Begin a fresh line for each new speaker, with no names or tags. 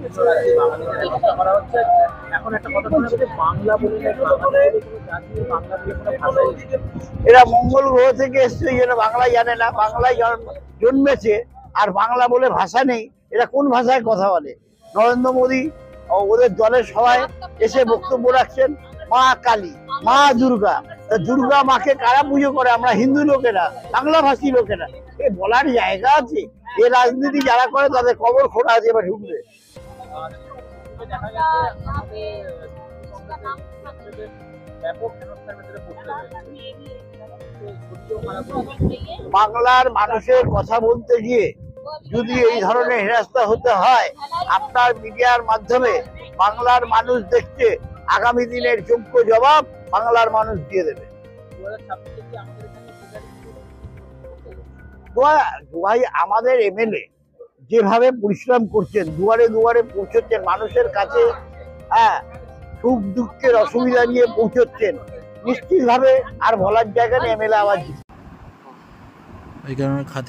বিভিন্ন রাজ্যে বাঙালিদের হত্যা করা হচ্ছে। এখন একটা কথা শোনা যাচ্ছে বাংলা বলে বাঙালি কোনো জাতি বাংলা বলে কোনো ভাষাই নেই।
এরা মঙ্গল গ্রহ থেকে এসছে, এরা বাংলা জানে না, বাংলায় জন্মেছে আর বাংলা বলে ভাষা নেই। এরা কোন ভাষায় কথা বলে? নরেন্দ্র মোদী ওদের দলের সবাই এসে বক্তব্য রাখছেন মা কালী, মা দুর্গা। তা দুর্গা মাকে কারা পুজো করে? আমরা হিন্দু লোকেরা, বাংলা ভাষী লোকেরা। এ বলার জায়গা আছে? এ রাজনীতি যারা করে তাদের কবর খোঁড়া আছে, এবার ঢুকবে।
দেখা যাচ্ছে আমাদের ব্যাপক হেনস্থার ভেতরে পড়তে হয়েছে।
বাংলার মানুষের কথা বলতে গিয়ে যদি এই ধরনের হেনস্থা হতে হয়, আপনার মিডিয়ার মাধ্যমে বাংলার মানুষ দেখছে, আগামী দিনের যোগ্য জবাব বাংলার মানুষ দিয়ে দেবে। ভাই, আমাদের এমএলএ যেভাবে পরিশ্রম করছেন, দুয়ারে দুয়ারে পৌঁছচ্ছেন মানুষের কাছে, হ্যাঁ, সুখ দুঃখের অসুবিধা নিয়ে পৌঁছচ্ছেন, নিশ্চিতভাবে আর বলার জায়গা নেই, এমএলএ আবার
এই কারণে খাতি